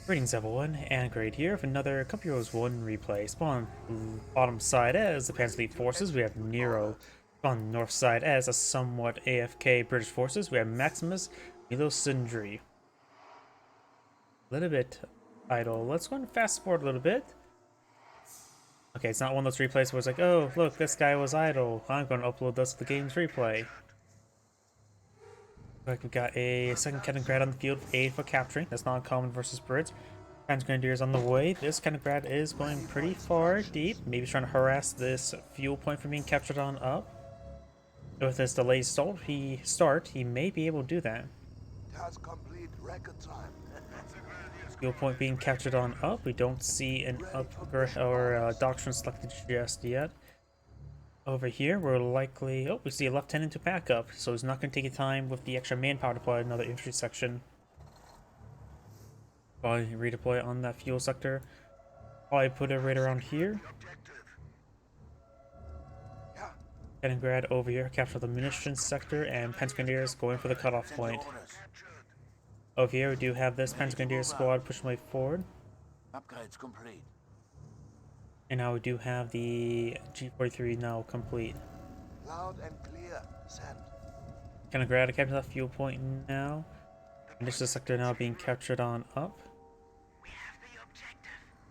Greetings everyone, and Great here with another Couple Heroes 1 replay. Spawn on bottom side as the Panzer Elite forces, we have Nero. On the north side as a somewhat AFK British forces, we have MaximusMiloSerdny. A little bit idle. Let's go and fast forward a little bit. Okay, it's not one of those replays where it's like, oh look, this guy was idle. I'm going to upload this to the game's replay. Like we got a second cannon grad on the field, 8 for capturing. That's not common versus Brits. Panzer Grenadiers on the way. This cannon grad is going pretty far deep. Maybe trying to harass this fuel point from being captured on up. With this delayed start, he may be able to do that. Task complete, record time. Fuel point being captured on up. We don't see an upgrade or doctrine selected just yet. Over here, we're likely... Oh, we see a lieutenant to back up, so he's not going to take time with the extra manpower to deploy another infantry section. Probably redeploy on that fuel sector. Probably put it right around here. Kaliningrad over here, capture the munitions sector, and Panzer Grenadiers going for the cutoff point. Over here, we do have this Panzer Grenadier squad pushing way forward. Upgrades complete. And now we do have the G43 now complete. Loud and clear. Send. Kaliningrad capture that fuel point now. Munitions sector now being captured on up.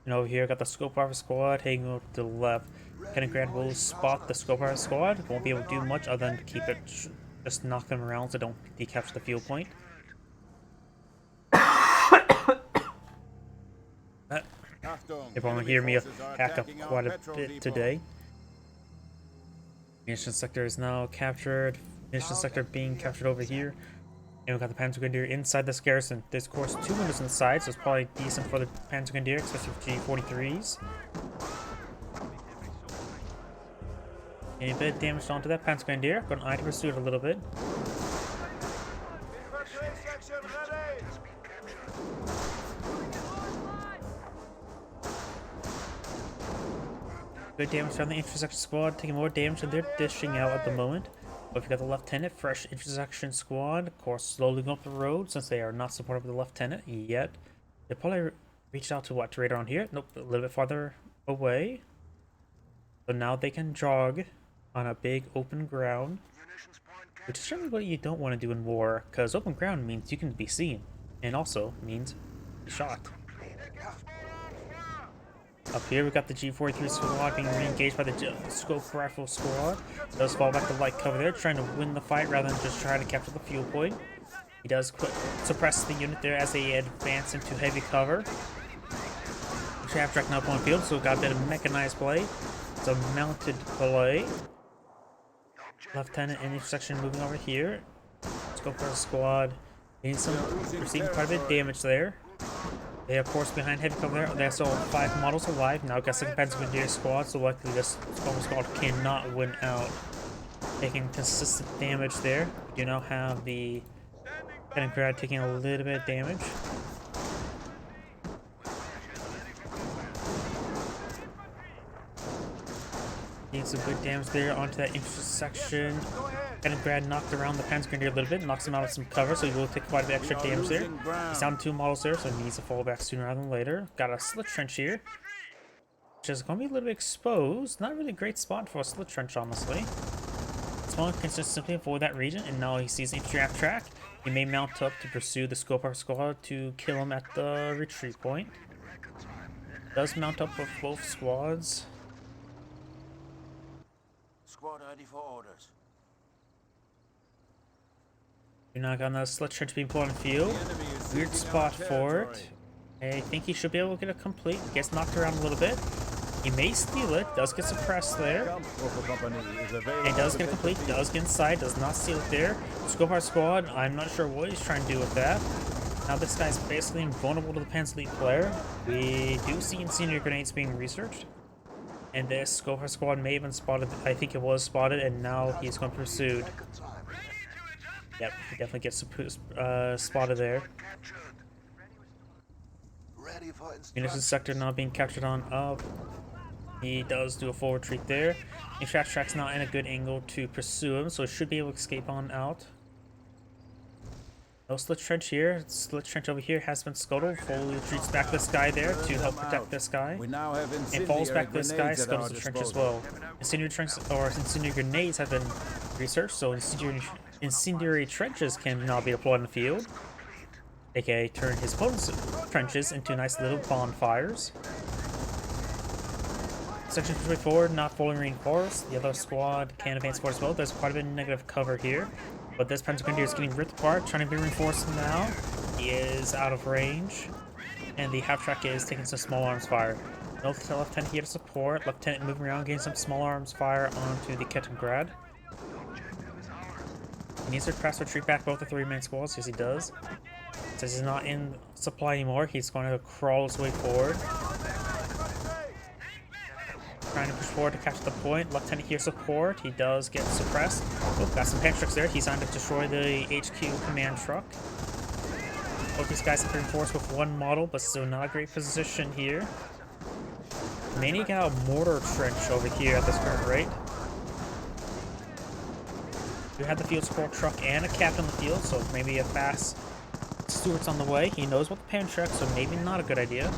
And over here, got the Scope Armor squad heading over to the left. Kaliningrad will spot the Scope Armor squad. Won't be able to do much other than keep it, just knock them around so don't decapture the fuel point. Everyone will hear me hack up quite a bit today. Munition sector is now captured. Munition sector being captured over here. And we've got the Panzer Grenadier inside this garrison. There's of course 2 windows on the side, so it's probably decent for the Panzer Grenadier, especially with G43s. Getting a bit of damage onto that Panzer Grenadier. Going to eye to pursue it a little bit. Good damage from the intersection squad, taking more damage than they're dishing out at the moment. But we got the lieutenant, fresh intersection squad, of course, slowly going up the road since they are not supported by the lieutenant yet. They probably reached out to what, to right around here? Nope, a little bit farther away. So now they can jog on a big open ground, which is certainly what you don't want to do in war, because open ground means you can be seen, and also means be shot. Up here, we got the G43 squad being re-engaged by the Scope Rifle squad. Does fall back to light cover there, trying to win the fight rather than just try to capture the fuel point. He does suppress the unit there as they advance into heavy cover. Shaft tracking up on field, so got a bit of mechanized play. It's a mounted play. Lieutenant and intersection moving over here. Scope Rifle squad receiving quite a bit of damage there. They, of course, behind heavy cover there. They still 5 models alive. Now got second Panzer Grenadier squad, so likely this squad cannot win out. Taking consistent damage there. You now have the Kaliningrad taking a little bit of damage. Getting some good damage there onto that intersection. Kaliningrad knocked around the Panzer Grenadier a little bit, knocks him out of some cover, so he will take quite a bit extra damage there. He's down 2 models there, so he needs to fall back sooner rather than later. Got a slit trench here, which is going to be a little bit exposed. Not really a great spot for a slit trench, honestly. Spawn can just simply avoid that region, and now he sees the infantry aft track. He may mount up to pursue the Scope Armor squad to kill him at the retreat point. Does mount up with both squads. Squad ready for orders. You're not gonna slit trench being put on the field. Weird spot for it. I think he should be able to get it complete. Gets knocked around a little bit. He may steal it. Does get suppressed there. And does get it complete. Does get inside. Does not steal it there. Scope Armor squad. I'm not sure what he's trying to do with that. Now this guy's basically invulnerable to the Panzer Elite player. We do see incendiary grenades being researched. And this Scope Armor squad may have been spotted. I think it was spotted, and now he's going to be pursued. Yep, he definitely gets spotted there. Munitions sector now being captured on up. He does do a full retreat there. Shaft track's not in a good angle to pursue him, so he should be able to escape on out. No slit trench here. Slit trench over here has been scuttled. Fully retreats back this guy there to help protect this guy. We now have And falls back this guy, grenades at our scuttles the trench as disposal. well. Incendiary trenches or incendiary grenades have been researched, so incendiary trenches can now be deployed in the field. AKA turn his opponent's trenches into nice little bonfires. Section 24 not fully reinforced. The other squad can advance forward as well. There's quite a bit of negative cover here. But this Panzer Grenadier is getting ripped apart, trying to be reinforced now. He is out of range. And the half-track is taking some small arms fire. No Lieutenant here to support. Lieutenant moving around, getting some small arms fire onto the Kettengrad. He needs to press retreat back both the 3-man squads. Yes, he does. Since he's not in supply anymore, he's going to crawl his way forward. Trying to push forward to capture the point. Lieutenant here support. He does get suppressed. Oh, got some Panzer trucks there. He's trying to destroy the HQ command truck. Both these guys have been reinforced with one model, but still not a great position here. Mainly got a mortar trench over here at this current rate. We have the field support truck and a captain in the field, so maybe a fast Stewart's on the way. He knows about the pan truck, so maybe not a good idea.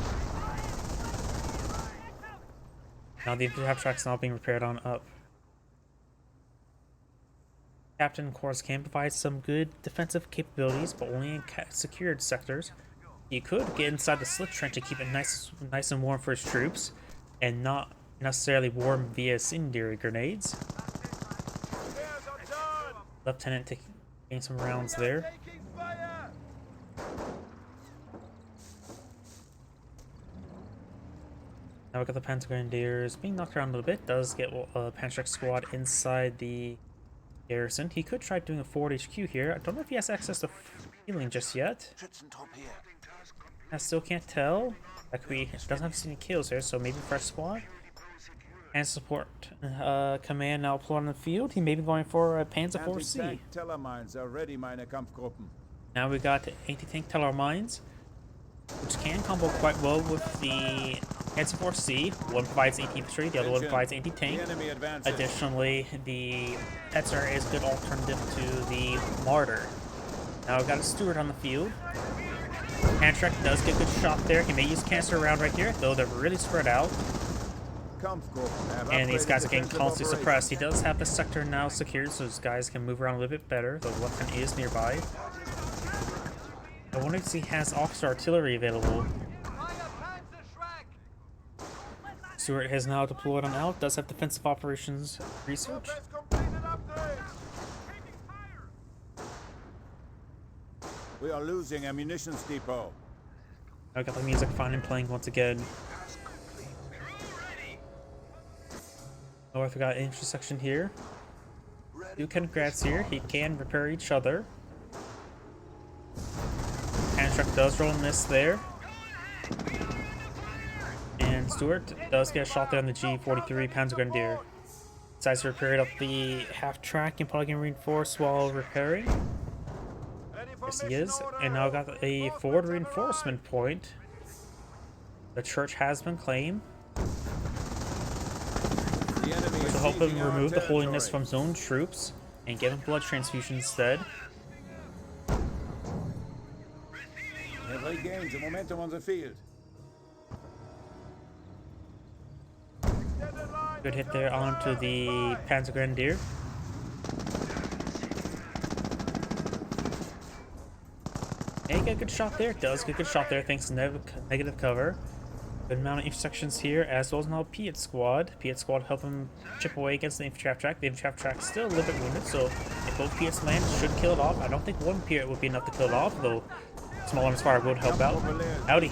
Now the half track's not being repaired on up. Captain, of course, can provide some good defensive capabilities, but only in secured sectors. He could get inside the slit trench to keep it nice and warm for his troops, and not necessarily warm via incendiary grenades. Lieutenant taking some rounds there. Now we got the Panzer Grenadiers being knocked around a little bit. Does get a Panzer squad inside the garrison. He could try doing a forward HQ here. I don't know if he has access to healing just yet. I still can't tell. That could be, doesn't have any kills here, so maybe fresh squad. And support command now applaud on the field. He may be going for a Panzer 4C. Now we got anti-tank Teller mines, which can combo quite well with the Panzer 4C. One provides anti-infantry, the other one provides anti-tank. Additionally, the Panzer is a good alternative to the Martyr. Now we've got a Steward on the field. Pantrek does get a good shot there. He may use cancer around right here, though they're really spread out. And these guys are getting constantly suppressed. He does have the sector now secured, so these guys can move around a little bit better. The lieutenant is nearby. I wonder if he has officer artillery available. Stewart has now deployed on out. Does have defensive operations research. We are losing a munitions depot. I got the music finally playing once again. North, we got an intersection here. Two Kengrats here. He can repair each other. Hand truck does roll a miss there. And Stewart does get a shot there on the G43 Panzer Grenadier. Decides to repair it up the half track and probably can reinforce while repairing. Yes, he is. And now got a forward reinforcement point. The church has been claimed. Which will help him remove the holiness from his own troops and give him blood transfusion instead. Have regained the momentum on the field. Good hit there onto the Panzer Grenadier. And get a good shot there. Does get a good shot there thanks to negative cover. Good amount of intersections here, as well as now Piet Squad. Piet Squad help him chip away against the infantry half track. The infantry half track is still a little bit wounded, so if both Piets land, should kill it off. I don't think one Piet would be enough to kill it off, though small arms fire would help out. Howdy.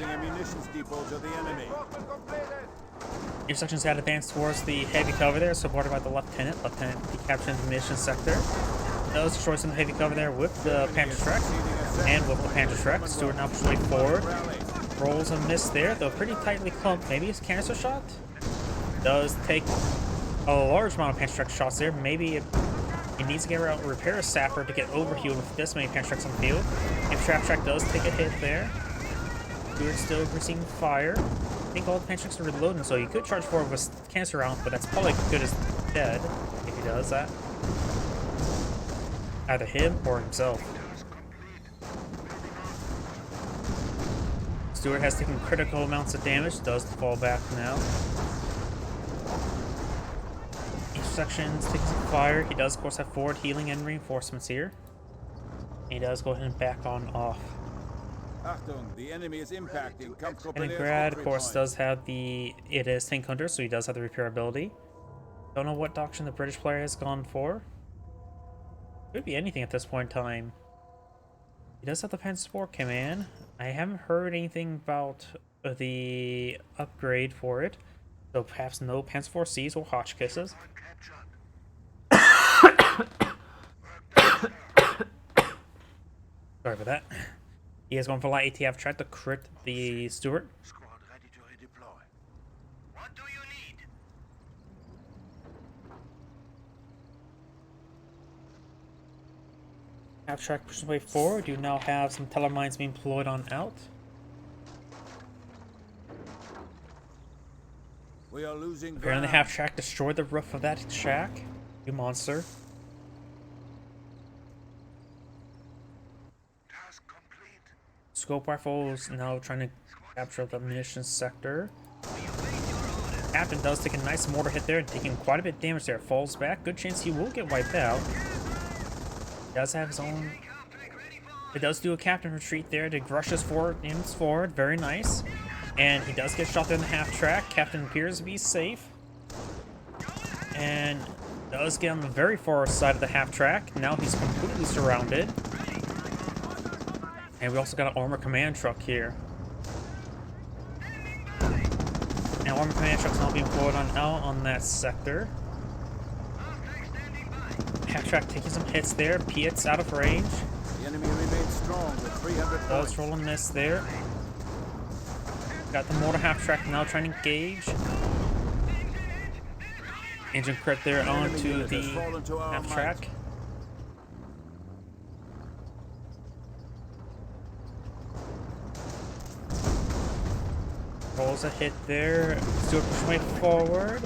Intersections had advanced towards the heavy cover there, supported by the lieutenant. Lieutenant decapturing the mission sector. Does destroy some heavy cover there with the Panzer Trek and with the Panzer Trek. Stewart now pushes way forward. Rolls a miss there, though pretty tightly clumped. Maybe his canister shot? Does take a large amount of Panzer Trek shots there. Maybe he needs to get around repair a sapper to get overhealed with this many Panzer Treks on the field. If Trap Track does take a hit there. Stewart's still receiving fire. I think all the Panzer Treks are reloading, so you could charge forward with a canister round, but that's probably good as dead if he does that. Either him or himself. Stewart has taken critical amounts of damage, does fall back now. Each section's taking some fire. He does, of course, have forward healing and reinforcements here. He does go ahead and back on off. Achtung, the enemy is impacting. Leningrad, of course, does have the... It is tank hunter, so he does have the repair ability. Don't know what doctrine the British player has gone for. Could be anything at this point in time. He does have the Panzer Sport command. I haven't heard anything about the upgrade for it. So perhaps no Panzer 4Cs or Hotchkisses. Sorry about that. He is going for light ATF, tried to crit the Stuart. Squad ready to redeploy. What do you need? Half track pushing way forward. You now have some telemines being deployed on out. We are losing Apparently, ground. half track destroyed the roof of that shack. You monster. Task complete. Scope rifles now trying to capture the munitions sector. Captain does take a nice mortar hit there, taking quite a bit of damage there. Falls back. Good chance he will get wiped out. Does have his own. It does do a captain retreat there to rushes forward, aims forward. Very nice. And he does get shot there in the half track. Captain appears to be safe. And does get on the very far side of the half track. Now he's completely surrounded. And we also got an armor command truck here. And armor command truck's now being forward on out on that sector. Half track taking some hits there. Piet's out of range. The enemy remains strong with 300 Does points. roll a miss there. Got the mortar half track now trying to engage. Engine crit there onto the half track. Rolls a hit there. Stewart pushing way forward.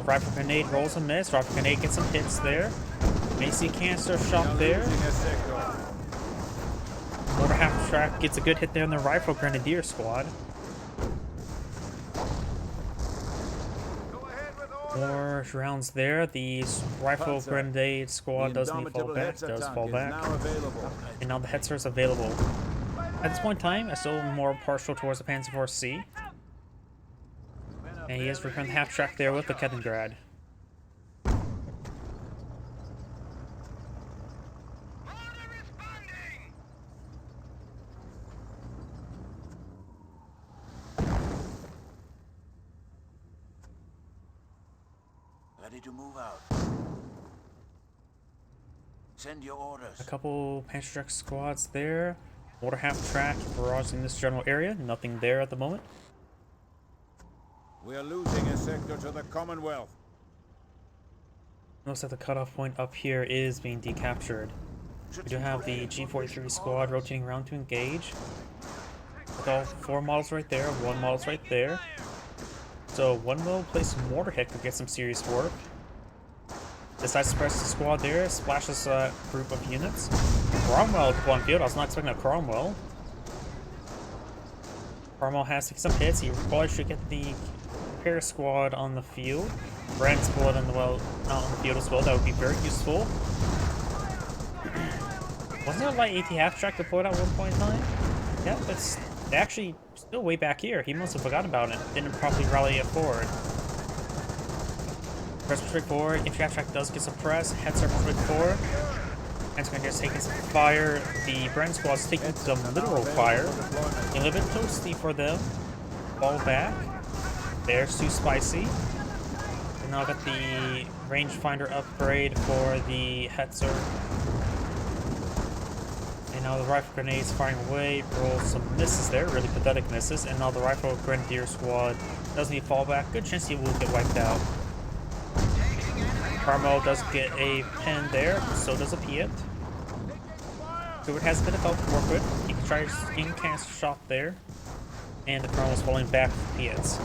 Rifle grenade rolls a miss. Rifle grenade gets some hits there. Macy cancer shot there. Mortar half track gets a good hit there in the rifle grenadier squad. More rounds there. The rifle Panzer. grenade squad does need fall back. Does fall back. And now the Hetzer is available. At this point in time, I'm still more partial towards the Panzer 4C. And he is repairing the half track there with the Kettengrad. Ready to move out. Send your orders. A couple Panzer truck squads there. Mortar half track barraging this general area. Nothing there at the moment. We are losing a sector to the Commonwealth. Notice that the cutoff point up here is being decaptured. We do have the G43 squad rotating around to engage. With all 4 models right there, 1 model's right there. So one will place a mortar hit could get some serious work. Decides to suppress the squad there, splashes a group of units. Cromwell to one field. I was not expecting a Cromwell. Cromwell has taken some hits. He probably should get the repair squad on the field. Brand's squad on the out on the field as well. That would be very useful. Wasn't there a light AT half track deployed at one point in time? Yeah, that's actually still way back here. He must have forgotten about it. Didn't properly rally it forward. Press straight forward. Infantry half track does get suppressed. Heads are moving forward. And it's going to just taking some fire. The Brand squad's taking some literal fire. A little bit toasty for them. Fall back. There's too spicy. And now got the rangefinder upgrade for the Hetzer. And now the rifle grenades firing away. Rolls some misses there. Really pathetic misses. And now the rifle grenadier squad does need fallback. Good chance he will get wiped out. Carmel does get a pen there, so does a Piet. Stewart has a bit of health to work with. He can try his skin cast shot there. And the Carmel's falling back with Piets.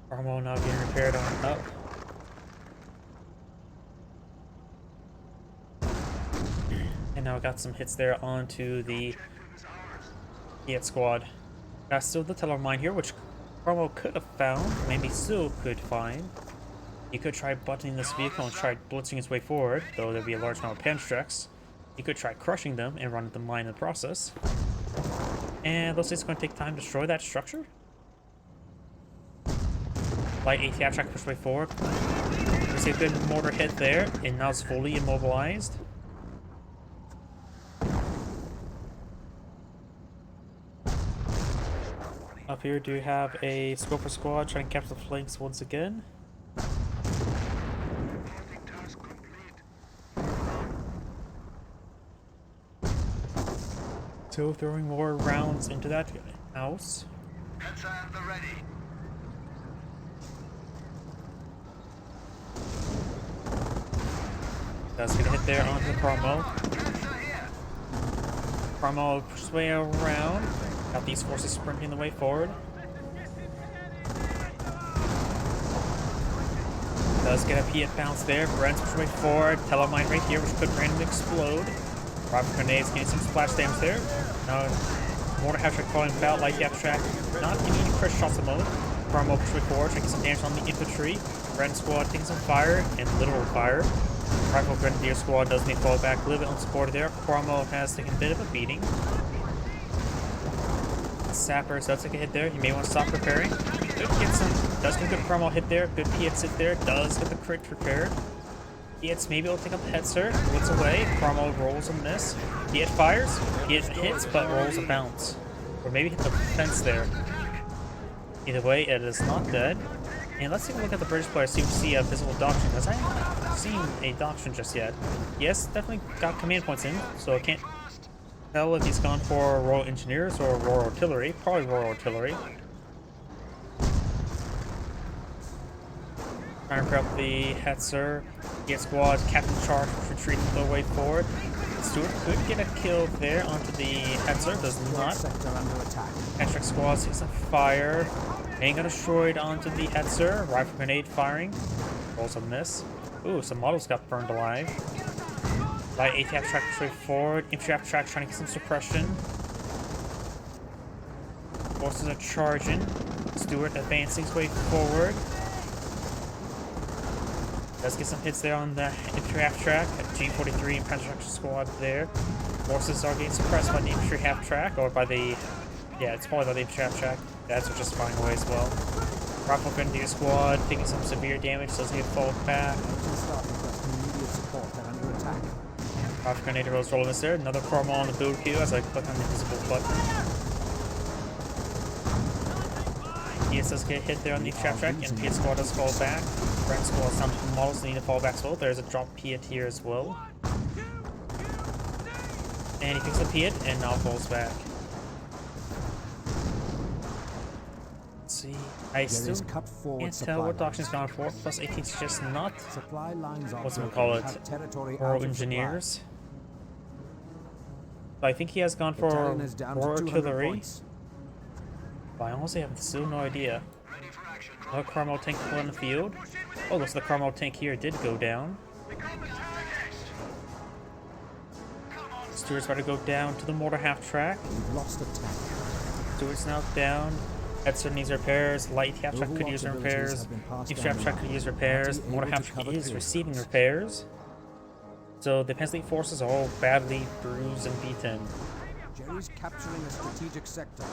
Carmel now getting repaired on up. now got some hits there onto the Fiat squad. Got still the teller mine here, which Cromwell could have found, maybe still could find. He could try buttoning this vehicle and try blitzing his way forward, though there'd be a large amount of Panzer. He could try crushing them and run the mine in the process. And looks like it's going to take time to destroy that structure. Light ATF track push way forward. We see a good mortar hit there, and now it's fully immobilized. Up here, do we have a Scoper squad trying to capture the flanks once again? So throwing more rounds into that house. Panzer at the ready. That's gonna hit there onto the Cromwell. Panzer here. Cromwell pushes way around. Got these forces sprinting the way forward. Does get a Piet bounce there. Brent's pushing way forward. Telemine right here, which could randomly explode. Rocket grenades getting some splash damage there. Now, mortar half track falling about, light half track. Not immune to crit shots at the moment. Cromwell pushing way forward, taking some damage on the infantry. Brent squad taking some fire, and literal fire. Rifle Grenadier squad does need to fall back a little bit unsupported there. Cromwell has taken a bit of a beating. Sappers does take a hit there. You may want to stop preparing. Good get some. Does get a good Cromwell hit there. Good Piet sit there. Does get the crit prepared. Piet's maybe will take up Hetzer. Blitz away. Cromwell rolls a miss. Piet fires. Piet hits but rolls a bounce. Or maybe hit the fence there. Either way, it is not dead. And let's take a look at the British player, see if we see a physical doctrine, because I haven't seen a doctrine just yet. Yes, definitely got command points in, so I can't tell if he's gone for Royal Engineers or Royal Artillery. Probably Royal Artillery. Trying to prep the Hetzer. Get squad, Captain Charge, retreating the way forward. Stewart could get a kill there onto the Hetzer, does not. Patrick squad sees some fire. Ain't got destroyed onto the Hetzer. Rifle grenade firing. Rolls a miss. Ooh, some models got burned alive. Light ATF track straight forward. Infantry after track trying to get some suppression. Forces are charging. Stewart advancing his way forward. Does get some hits there on the infantry half track. G43 and Panzer squad there. Forces are getting suppressed by the infantry half track, or by the. Yeah, it's probably by the infantry half track. That's just flying away as well. Rifle Grenadier squad taking some severe damage, doesn't get fall back. Rifle Grenadier was rolling this there. Another Cromwell on the build queue as I click on the invisible button. PS does get hit there on the trap track, and PS squad does fall back. Brent squad, some models need to fall back as well. There's a drop Piet here as well. And he picks up Piet and now falls back. See, I still can't tell what doctrine's gone for. Plus 18 is just not, what's it call it, Royal Engineers. So I think he has gone for Royal Artillery. But I honestly have still no idea. Another Cromwell tank put in the field. Oh, looks like the Cromwell tank here did go down. Stewart's about to go down to the mortar half track. Stewart's now down. Hetzer needs repairs. Light half track could use repairs. Infantry half track could use repairs. Mortar half track is receiving repairs. So the Pensley forces are all badly bruised and beaten. Jerry's capturing a strategic sector.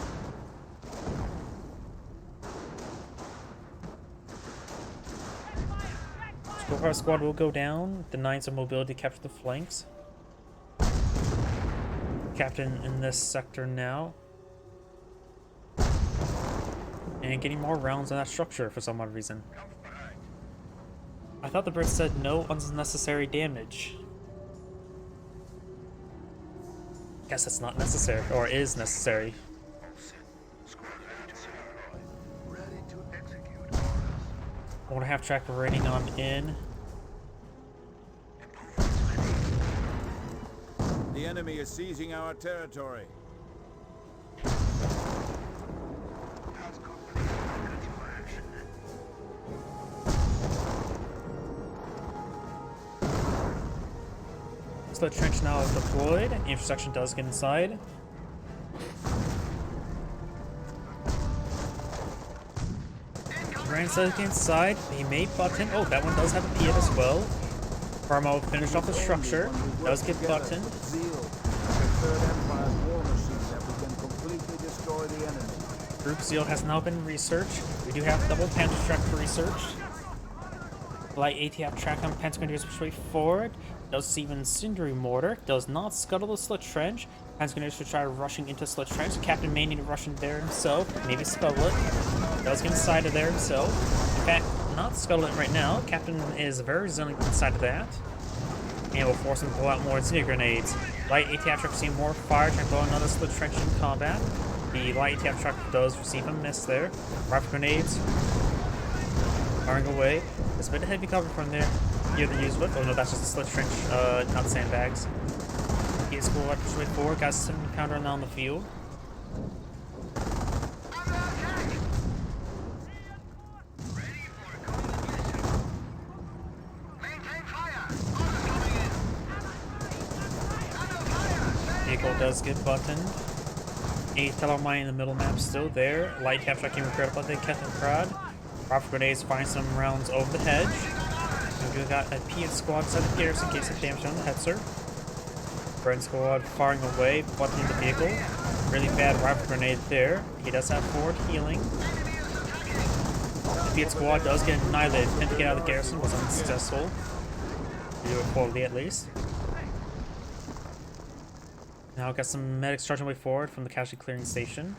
Scorecard squad will go down. Denying some mobility to capture the flanks. Captain in this sector now. And getting more rounds on that structure for some odd reason. I thought the Brits said no unnecessary damage. Guess that's not necessary, or is necessary. Mortar half track raiding on in. The enemy is seizing our territory. Slit trench now deployed. Intersection does get inside. Brand does get inside. He may button. Oh, that one does have a Piet as well. Carmo finished off the structure. Does get buttoned. Group Zeal has now been researched. We do have double Panzer track for research. Light ATF track on Panzer Grenadiers push way forward. Does see Incendiary Mortar. Does not scuttle the Slit Trench. Panzer Grenadiers should try rushing into Slit Trench. Captain may need to rush in there himself. Maybe scuttle it. Does get inside of there himself. In fact, not scuttle it right now. Captain is very resilient inside of that. And will force him to pull out more incendiary grenades. Light ATF truck receive more fire, trying to blow another Slit Trench in combat. The light ATF truck does receive a miss there. Rifle grenades firing away. There's a bit of heavy cover from there. Here to use with. Oh no, that's just a Slit Trench, not sandbags. He squad push way forward. Got some counter now on the field. Vehicle does get buttoned. A teller mine in the middle map still there. Light cap truck came repaired by the Kethan Prod. Rifle grenades find some rounds over the hedge. We got a Piet squad set of gears in case of damage on the Hetzer. Brent squad firing away, buttoning the vehicle. Really bad rifle grenade there. He does have forward healing. The Piet squad does get annihilated. Attempt to get out of the garrison was unsuccessful. Do it poorly at least. Now got some medics charging way forward from the casualty clearing station.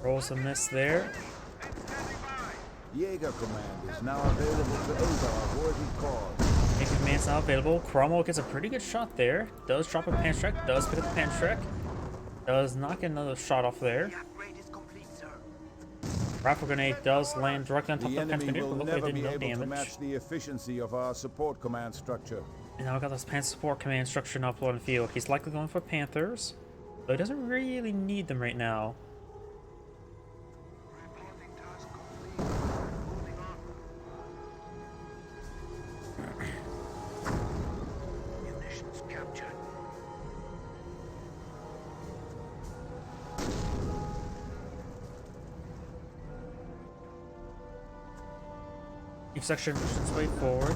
Rolls a miss there. Jaeger Command is now available to aid our worthy cause. Jaeger Command's now available. Cromwell gets a pretty good shot there. Does drop a Panzertrack. Does pick up the Panzertrack. Does not get another shot off there. Rifle grenade does land directly on top of the Panzer Grenade, but look like it did no damage. Match the efficiency of our support command structure. And now we got this Panzer support command structure now uploaded on the field. He's likely going for Panthers, but he doesn't really need them right now. Munitions captured. Each section pushes way forward.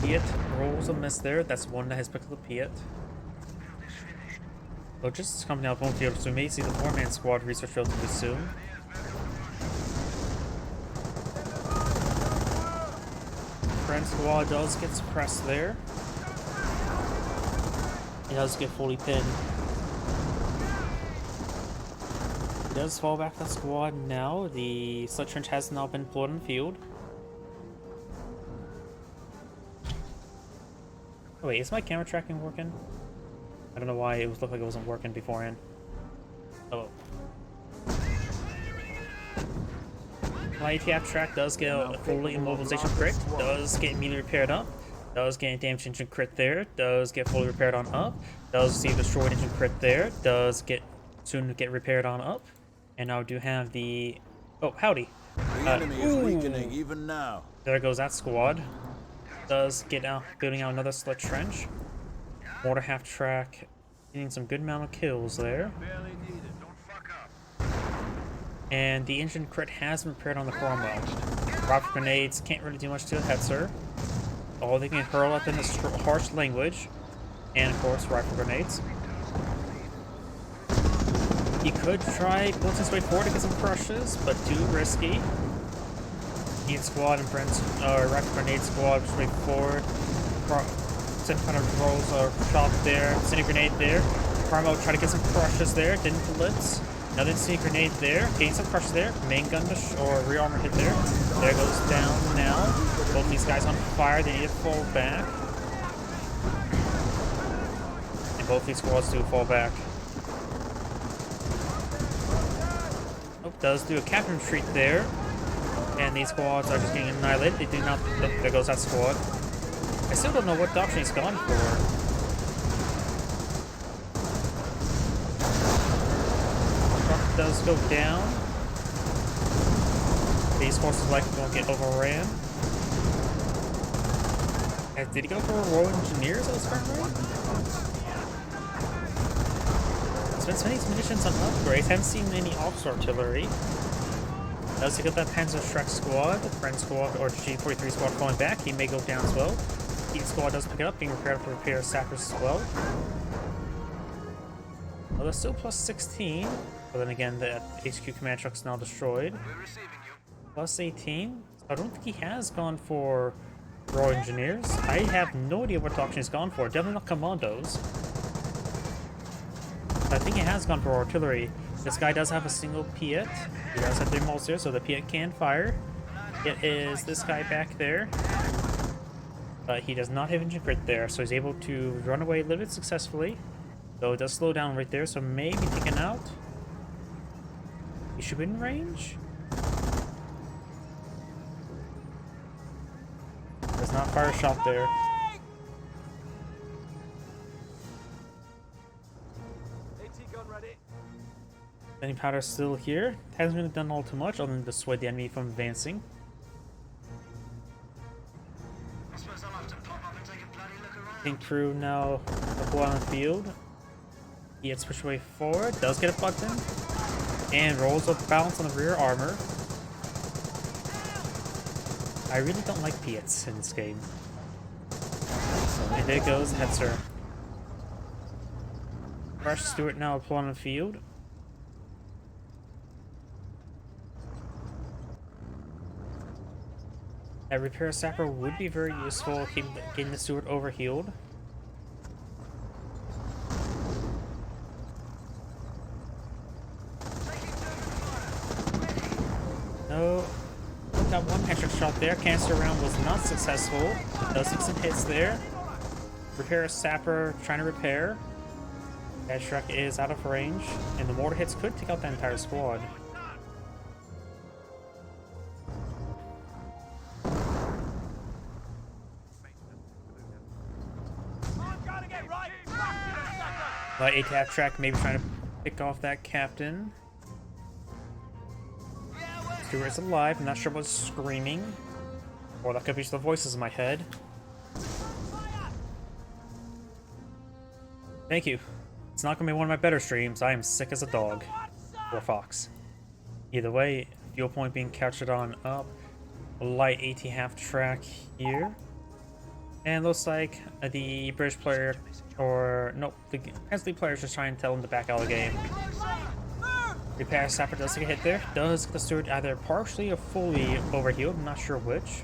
Piet rolls a miss there. That's one that has picked up the Piet. Logistics coming out of field, so we may see the 4-man squad research relatively soon. Friend squad does get suppressed there. He does get fully pinned. He does fall back the squad now. The Slit Trench has now been deployed in the field. Oh wait, is my camera tracking working? I don't know why it looked like it wasn't working beforehand. Oh. My ATF track does get a fully immobilization crit. Does get immediately repaired up. Does get a damaged engine crit there. Does get fully repaired on up. Does receive destroyed engine crit there. Does get soon get repaired on up. And now we do have the... Oh, howdy. The enemy is weakening even now. There goes that squad. Does get out, building out another Slit Trench. Mortar half track, getting some good amount of kills there. And the engine crit has been repaired on the Cromwell. Rifle grenades can't really do much to the Hetzer. All they can hurl at them is harsh language. And of course, rifle grenades. He could try building his way forward to get some crushes, but too risky. Need squad and Brent's rifle grenade squad just way forward. Some kind of rolls or shot there. City grenade there. Carmo try to get some crushes there. Didn't blitz. Another city grenade there. Gain some crushes there. Main gun or rearmor hit there. There goes down now. Both these guys on fire. They need to fall back. And both these squads do fall back. Oh, does do a captain retreat there. And these squads are just getting annihilated. They do not. Oh, there goes that squad. I still don't know what option he's gone for. Truck does go down. These forces likely won't get overran. Did he go for Royal Engineers at this current rate? Spent spending his munitions on upgrades. Haven't seen any officer artillery. Does he get that Panzer squad, Friend squad, or G43 squad falling back? He may go down as well. Heat squad does pick it up, being prepared for repair sappers as well. Well, they're still plus 16, but then again, the HQ command truck's now destroyed. We're receiving you. Plus 18. So I don't think he has gone for Royal Engineers. I have no idea what option he's gone for. Definitely not commandos. I think he has gone for artillery. This guy does have a single Piet. He does have 3 Mulsers, so the Piet can fire. It is this guy back there. But he does not have engine crit there, so he's able to run away a little bit successfully. Though it does slow down right there, so maybe taken out. He should be in range. Does not fire a shot there. Any powder still here. Hasn't really done all too much other than dissuade the enemy from advancing. I suppose I'll have to pop up and take a bloody look around. Think through now the ball on the field. He gets pushed away forward, does get a button, and rolls up balance on the rear armor. I really don't like Piets in this game. And there goes Hetzer. Rush Stewart now pull on the field. A repair sapper would be very useful, getting the Stewart overhealed. No. Got one headshot shot there. Cancer round was not successful. Does take some hits there. Repair sapper trying to repair. That truck is out of range, and the mortar hits could take out the entire squad. A tap track maybe trying to pick off that captain. Stewart's alive. I'm not sure what's screaming. Or that could be just the voices in my head. Thank you. It's not going to be one of my better streams. I am sick as a dog. Or a fox. Either way, fuel point being captured on up. Light AT half track here. And looks like the British player, or nope, the Hensley player is just trying to tell him to back out of the game. Repair sapper does take a hit there. Does get the Stewart either partially or fully overhealed. I'm not sure which.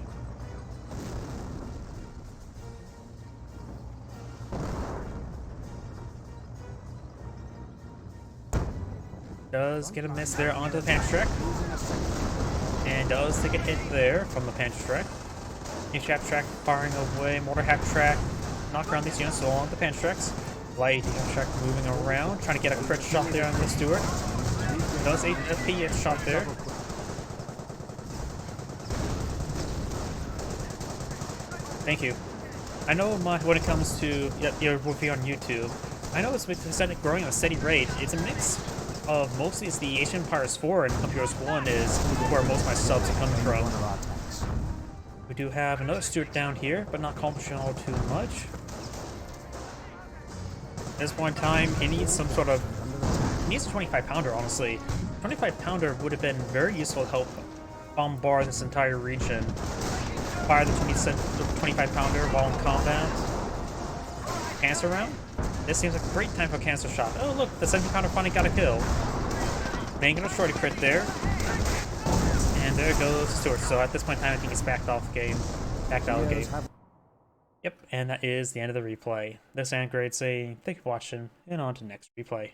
Does get a miss there onto the Panzer track. And does take a hit there from the Panzer track. Half track firing away, mortar half track, knock around these units along the Panzer tracks. Light half track moving around, trying to get a crit shot there on the Stewart. Does a PF shot there. Thank you. I know when it comes to your review on YouTube, I know it's growing at a steady rate. It's a mix of mostly it's the Asian Empires 4 and Computers 1 is where most of my subs are coming from. We do have another Stewart down here, but not accomplishing all too much. At this point in time, he needs some sort of... He needs a 25-pounder, honestly. 25-pounder would have been very useful to help bombard this entire region. Fire the 25-pounder while in combat. Cancer round? This seems like a great time for a cancer shot. Oh look, the 70-pounder finally got a kill. Ain't gonna shorty crit there. And there goes Stewart. So at this point in time, I think he's backed off the game. Backed out of the game. Yep, and that is the end of the replay. This is Grade saying thank you for watching, and on to the next replay.